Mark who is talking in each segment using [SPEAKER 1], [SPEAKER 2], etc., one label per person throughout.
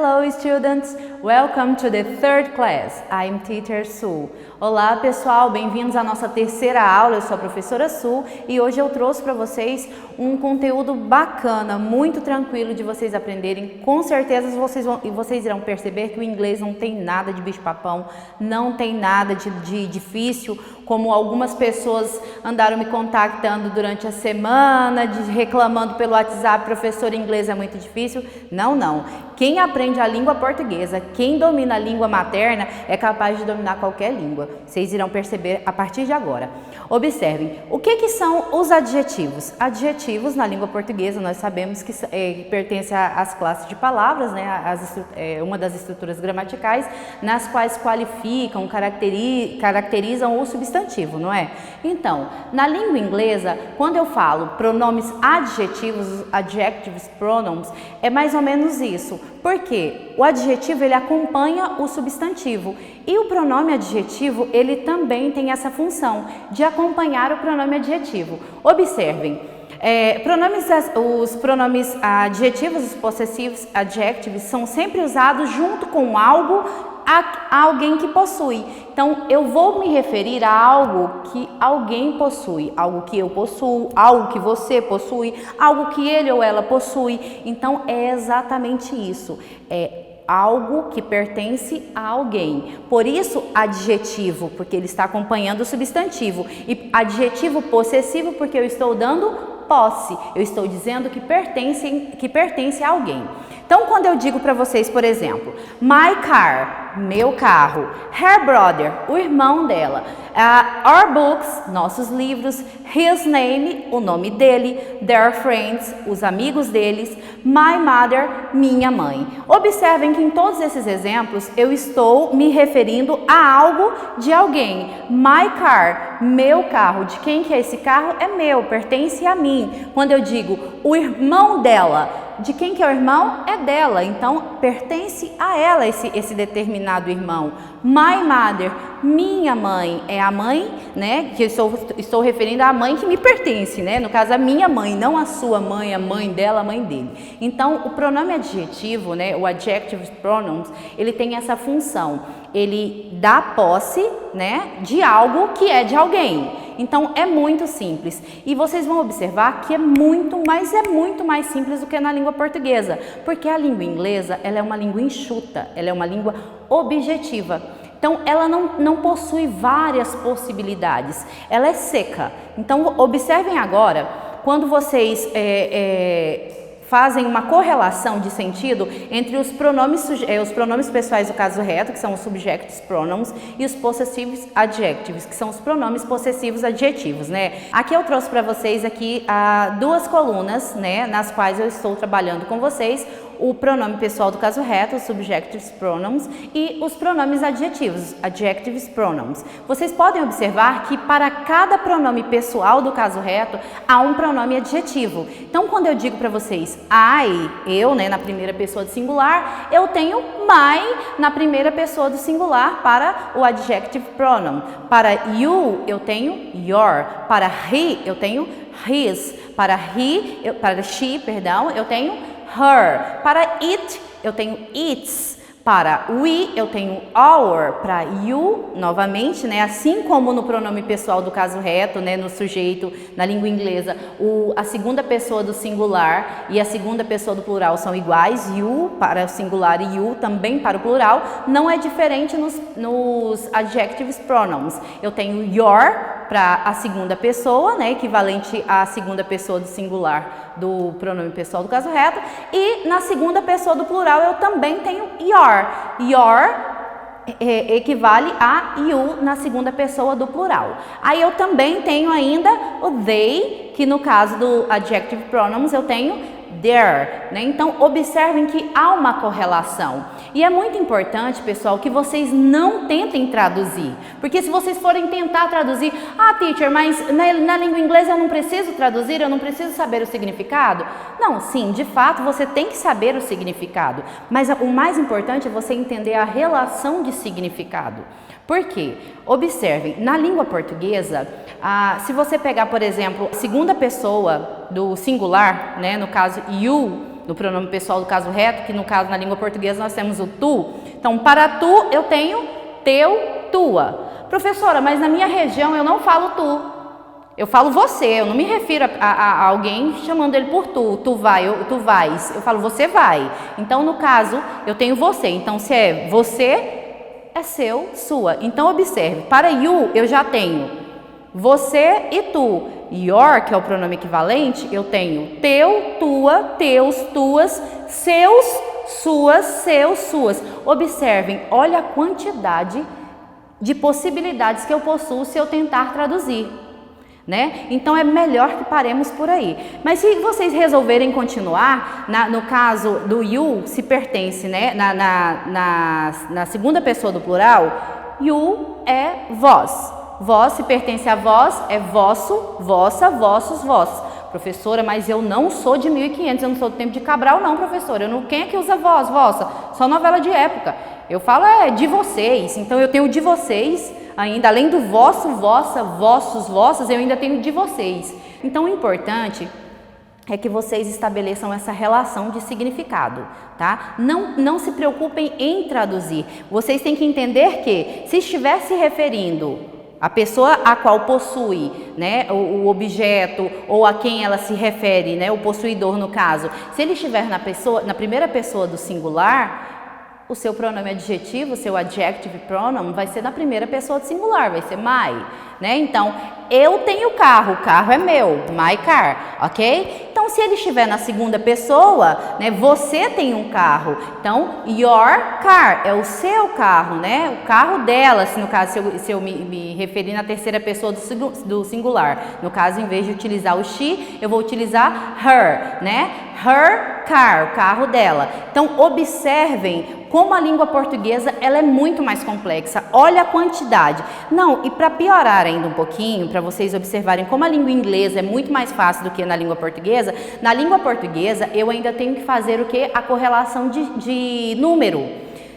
[SPEAKER 1] Hello students, welcome to the third class. I'm Teacher Su. Olá pessoal, bem-vindos à nossa terceira aula. Eu sou a professora Su e hoje eu trouxe para vocês um conteúdo bacana, muito tranquilo de vocês aprenderem. Com certeza vocês irão perceber que o inglês não tem nada de bicho-papão, não tem nada de difícil, como algumas pessoas andaram me contactando durante a semana, reclamando pelo WhatsApp, professor, inglês é muito difícil. Não. Quem aprende a língua portuguesa, quem domina a língua materna, é capaz de dominar qualquer língua. Vocês irão perceber a partir de agora. Observem, o que são os adjetivos? Adjetivos, na língua portuguesa, nós sabemos que pertence às classes de palavras, né? Uma das estruturas gramaticais, nas quais qualificam, caracterizam o substantivo, não é? Então, na língua inglesa, quando eu falo pronomes adjetivos, adjectives pronouns, é mais ou menos isso. Porque o adjetivo ele acompanha o substantivo e o pronome adjetivo ele também tem essa função de acompanhar o pronome adjetivo. Observem, os pronomes adjetivos, os possessivos adjectives são sempre usados junto com algo, a alguém que possui. Então, eu vou me referir a algo que alguém possui, algo que eu possuo, algo que você possui, algo que ele ou ela possui. Então, é exatamente isso. É algo que pertence a alguém. Por isso, adjetivo, porque ele está acompanhando o substantivo. E adjetivo possessivo, porque eu estou dando posse. Eu estou dizendo que pertence a alguém. Então, quando eu digo para vocês, por exemplo, my car, meu carro, her brother, o irmão dela, our books, nossos livros, his name, o nome dele, their friends, os amigos deles, my mother, minha mãe. Observem que em todos esses exemplos eu estou me referindo a algo de alguém. My car, meu carro, de quem que é esse carro? É meu, pertence a mim. Quando eu digo o irmão dela, de quem que é o irmão? É dela, então pertence a ela esse determinado irmão. My mother, minha mãe, é a mãe, né, que eu estou referindo à mãe que me pertence, né, no caso a minha mãe, não a sua mãe, a mãe dela, a mãe dele. Então o pronome adjetivo, né, o adjective pronouns, ele tem essa função, ele dá posse, né, de algo que é de alguém. Então é muito simples e vocês vão observar que é muito mais simples do que na língua portuguesa, porque a língua inglesa ela é uma língua enxuta, ela é uma língua objetiva. Então ela não possui várias possibilidades, ela é seca. Então observem agora, quando vocês fazem uma correlação de sentido entre os pronomes pessoais do caso reto, que são os subjects pronouns, e os possessivos adjectives, que são os pronomes possessivos adjetivos, né? Aqui eu trouxe para vocês aqui duas colunas, né, nas quais eu estou trabalhando com vocês o pronome pessoal do caso reto, os subjective pronouns, e os pronomes adjetivos, adjectives pronouns. Vocês podem observar que para cada pronome pessoal do caso reto há um pronome adjetivo. Então, quando eu digo para vocês eu, né, na primeira pessoa do singular, eu tenho my na primeira pessoa do singular para o adjective pronoun. Para you, eu tenho your. Para he, eu tenho his. Para she, eu tenho her. Para it, eu tenho its. Para we, eu tenho our. Para you, novamente, né? Assim como no pronome pessoal do caso reto, né? No sujeito, na língua inglesa, a segunda pessoa do singular e a segunda pessoa do plural são iguais. You para o singular e you também para o plural. Não é diferente nos adjectives pronouns. Eu tenho your para a segunda pessoa, né, equivalente à segunda pessoa do singular do pronome pessoal do caso reto, e na segunda pessoa do plural eu também tenho your. Your equivale a you na segunda pessoa do plural. Aí eu também tenho ainda o they, que no caso do adjective pronouns eu tenho their, né? Então observem que há uma correlação e é muito importante, pessoal, que vocês não tentem traduzir, porque se vocês forem tentar traduzir, teacher, mas na língua inglesa eu não preciso traduzir, eu não preciso saber o significado. Não, sim, de fato você tem que saber o significado, mas o mais importante é você entender a relação de significado. Por quê? Observem, na língua portuguesa, se você pegar, por exemplo, a segunda pessoa do singular, né, no caso you, no pronome pessoal do caso reto, que no caso na língua portuguesa nós temos o tu. Então, para tu eu tenho teu, tua. Professora, mas na minha região eu não falo tu. Eu falo você, eu não me refiro a alguém chamando ele por tu. Tu vai, tu vais. Eu falo você vai. Então, no caso, eu tenho você. Então, se é você, é seu, sua. Então, observe. Para you, eu já tenho você e tu. Your, que é o pronome equivalente, eu tenho teu, tua, teus, tuas, seus, suas, seus, suas. Observem, olha a quantidade de possibilidades que eu possuo se eu tentar traduzir, né? Então é melhor que paremos por aí. Mas se vocês resolverem continuar, no caso do you, se pertence, né, na segunda pessoa do plural, you é vós. Vós, se pertence a vós, é vosso, vossa, vossos, vossos. Professora, mas eu não sou de 1500, eu não sou do tempo de Cabral não, professora. Quem é que usa vós, vossa? Só novela de época. Eu falo de vocês, então eu tenho de vocês ainda, além do vosso, vossa, vossos, vossas, eu ainda tenho de vocês. Então o importante é que vocês estabeleçam essa relação de significado, tá? Não se preocupem em traduzir. Vocês têm que entender que, se estiver se referindo a pessoa a qual possui, né, o objeto ou a quem ela se refere, né, o possuidor no caso, se ele estiver na primeira pessoa do singular, o seu pronome adjetivo, o seu adjective pronoun vai ser na primeira pessoa do singular, vai ser my, né? Então, eu tenho carro, o carro é meu, my car, ok? Então, se ele estiver na segunda pessoa, né, você tem um carro, então, your car, é o seu carro, né? O carro dela, no caso, se eu me referir na terceira pessoa do singular. No caso, em vez de utilizar o she, eu vou utilizar her, né? Her car, o carro dela. Então, observem como a língua portuguesa ela é muito mais complexa. Olha a quantidade. Não, e para piorar ainda um pouquinho, para vocês observarem como a língua inglesa é muito mais fácil do que na língua portuguesa, na língua portuguesa eu ainda tenho que fazer o que? A correlação de número.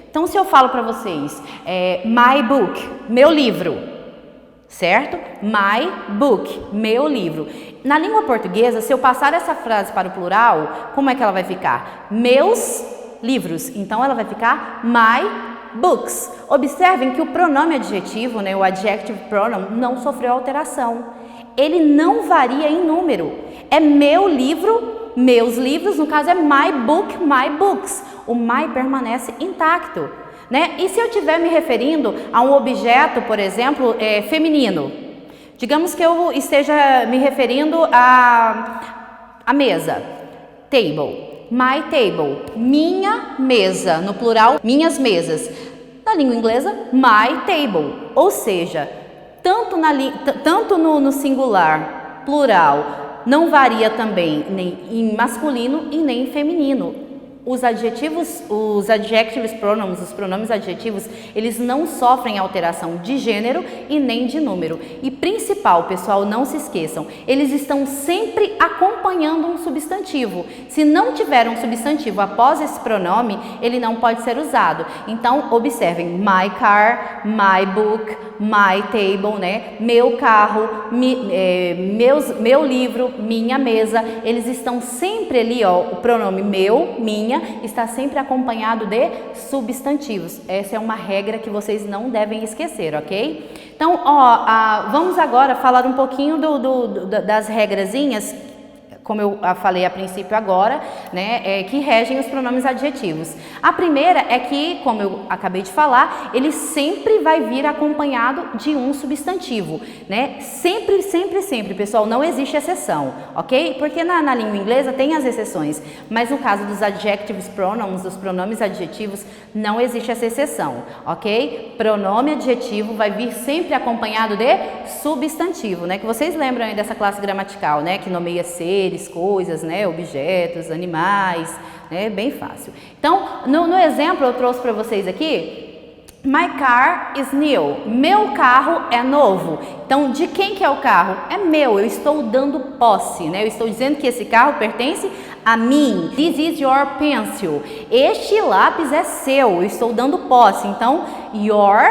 [SPEAKER 1] Então, se eu falo para vocês, my book, meu livro, certo? My book, meu livro. Na língua portuguesa, se eu passar essa frase para o plural, como é que ela vai ficar? Meus livros. Então, ela vai ficar my books. Observem que o pronome adjetivo, né, o adjective pronoun, não sofreu alteração. Ele não varia em número. É meu livro, meus livros, no caso é my book, my books. O my permanece intacto, né? E se eu estiver me referindo a um objeto, por exemplo, feminino, digamos que eu esteja me referindo a mesa, table. My table, minha mesa, no plural, minhas mesas. Na língua inglesa, my table. Ou seja, tanto no singular, plural, não varia também nem em masculino e nem em feminino. Os adjectives pronouns, os pronomes adjetivos, eles não sofrem alteração de gênero e nem de número. E principal, pessoal, não se esqueçam, eles estão sempre acompanhando um substantivo. Se não tiver um substantivo após esse pronome, ele não pode ser usado. Então, observem, my car, my book, my table, né? Meu carro, meu livro, minha mesa, eles estão sempre ali, ó, o pronome meu, minha, está sempre acompanhado de substantivos. Essa é uma regra que vocês não devem esquecer, ok? Então, vamos agora falar um pouquinho das regrazinhas, como eu falei a princípio agora, né, que regem os pronomes adjetivos. A primeira é que, como eu acabei de falar, ele sempre vai vir acompanhado de um substantivo, né? Sempre, sempre, sempre, pessoal, não existe exceção, ok? Porque na língua inglesa tem as exceções, mas no caso dos adjectives pronouns, dos pronomes adjetivos, não existe essa exceção, ok? Pronome adjetivo vai vir sempre acompanhado de substantivo, né? Que vocês lembram aí dessa classe gramatical, né? Que nomeia seres, coisas, né, objetos, animais, né, bem fácil. Então, no exemplo eu trouxe para vocês aqui, my car is new, meu carro é novo. Então, de quem que é o carro? É meu, eu estou dando posse, né, eu estou dizendo que esse carro pertence a mim. This is your pencil, este lápis é seu, eu estou dando posse. Então, your,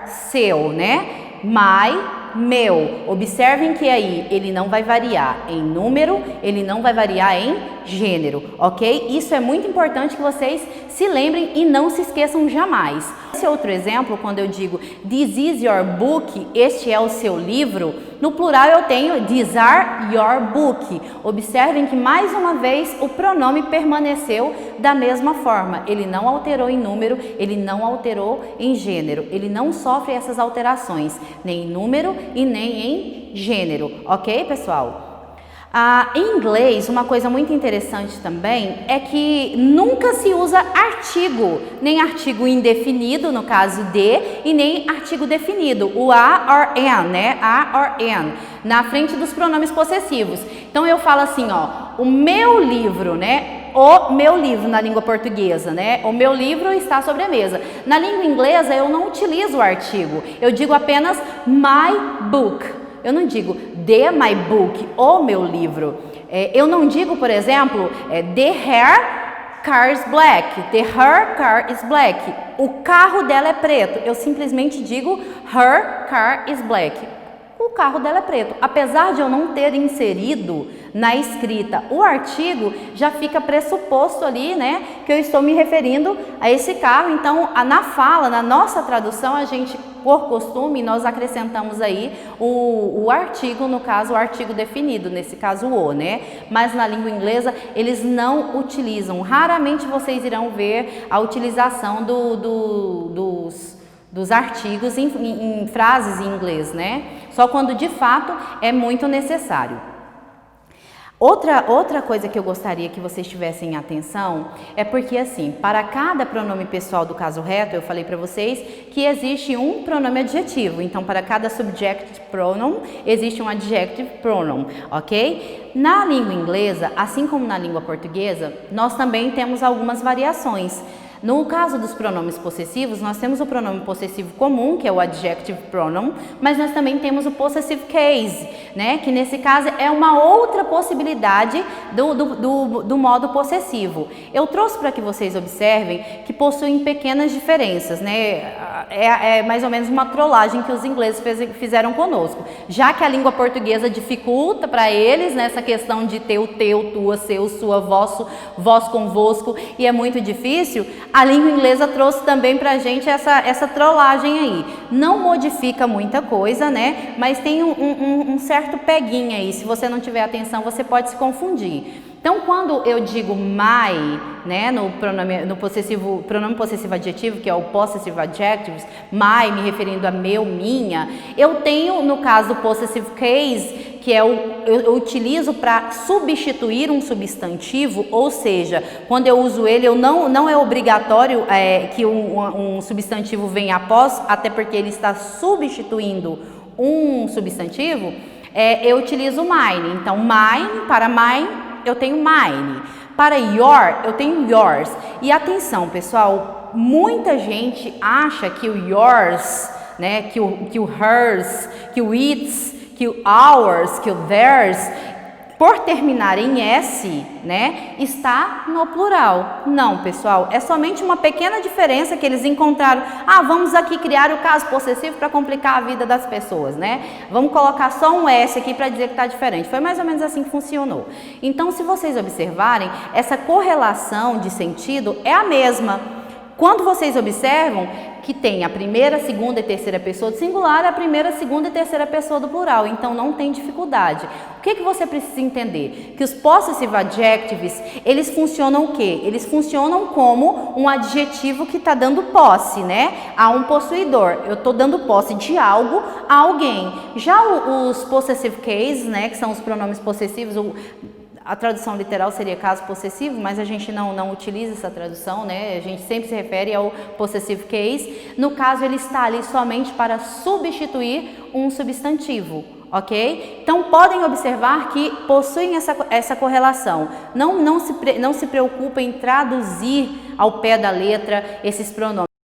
[SPEAKER 1] seu, né, my, meu. Observem que aí ele não vai variar em número, ele não vai variar em gênero, ok? Isso é muito importante que vocês se lembrem e não se esqueçam jamais. Esse outro exemplo, quando eu digo this is your book, este é o seu livro, no plural eu tenho these are your book. Observem que mais uma vez o pronome permaneceu da mesma forma. Ele não alterou em número, ele não alterou em gênero. Ele não sofre essas alterações, nem em número e nem em gênero, ok, pessoal? Em inglês, uma coisa muito interessante também é que nunca se usa artigo, nem artigo indefinido, no caso de, e nem artigo definido, o a or an, né? A or an, na frente dos pronomes possessivos. Então eu falo assim, ó, o meu livro, né? O meu livro na língua portuguesa, né? O meu livro está sobre a mesa. Na língua inglesa eu não utilizo o artigo, eu digo apenas my book. Eu não digo the my book, o meu livro. Eu não digo, por exemplo, the her car is black, the her car is black. O carro dela é preto. Eu simplesmente digo her car is black. O carro dela é preto. Apesar de eu não ter inserido na escrita o artigo, já fica pressuposto ali, né, que eu estou me referindo a esse carro. Então, na fala, na nossa tradução, a gente, por costume, nós acrescentamos aí o artigo, no caso, o artigo definido, nesse caso o, né? Mas na língua inglesa, eles não utilizam. Raramente vocês irão ver a utilização dos artigos em frases em inglês, né? Só quando de fato é muito necessário. Outra coisa que eu gostaria que vocês tivessem atenção é porque, assim, para cada pronome pessoal do caso reto, eu falei para vocês que existe um pronome adjetivo. Então, para cada subject pronoun, existe um adjective pronoun, ok? Na língua inglesa, assim como na língua portuguesa, nós também temos algumas variações. No caso dos pronomes possessivos, nós temos o pronome possessivo comum, que é o adjective pronoun, mas nós também temos o possessive case, né? Que nesse caso é uma outra possibilidade do modo possessivo. Eu trouxe para que vocês observem que possuem pequenas diferenças, né? É mais ou menos uma trollagem que os ingleses fizeram conosco. Já que a língua portuguesa dificulta para eles nessa questão de ter o teu, tua, seu, sua, vosso, vós convosco, e é muito difícil, a língua inglesa trouxe também pra gente essa trollagem aí. Não modifica muita coisa, né? Mas tem um certo peguinho aí. Se você não tiver atenção, você pode se confundir. Então, quando eu digo my, né, no pronome possessivo adjetivo, que é o possessive adjectives, my, me referindo a meu, minha, eu tenho, no caso do possessive case, que é eu utilizo para substituir um substantivo, ou seja, quando eu uso ele, não é obrigatório que um substantivo venha após, até porque ele está substituindo um substantivo, eu utilizo mine. Então, mine, para mine, eu tenho mine. Para your, eu tenho yours. E atenção, pessoal, muita gente acha que o yours, né, que o hers, que o its, que o ours, que o theirs, por terminar em S, né, está no plural. Não, pessoal, é somente uma pequena diferença que eles encontraram. Vamos aqui criar o caso possessivo para complicar a vida das pessoas, né? Vamos colocar só um S aqui para dizer que está diferente. Foi mais ou menos assim que funcionou. Então, se vocês observarem, essa correlação de sentido é a mesma. Quando vocês observam que tem a primeira, segunda e terceira pessoa do singular, a primeira, segunda e terceira pessoa do plural, então não tem dificuldade. O que você precisa entender? Que os possessive adjectives, eles funcionam o quê? Eles funcionam como um adjetivo que está dando posse, né, a um possuidor. Eu estou dando posse de algo a alguém. Já os possessive cases, né, que são os pronomes possessivos, a tradução literal seria caso possessivo, mas a gente não utiliza essa tradução, né? A gente sempre se refere ao possessive case. No caso, ele está ali somente para substituir um substantivo, ok? Então, podem observar que possuem essa correlação. Não se preocupem em traduzir ao pé da letra esses pronomes.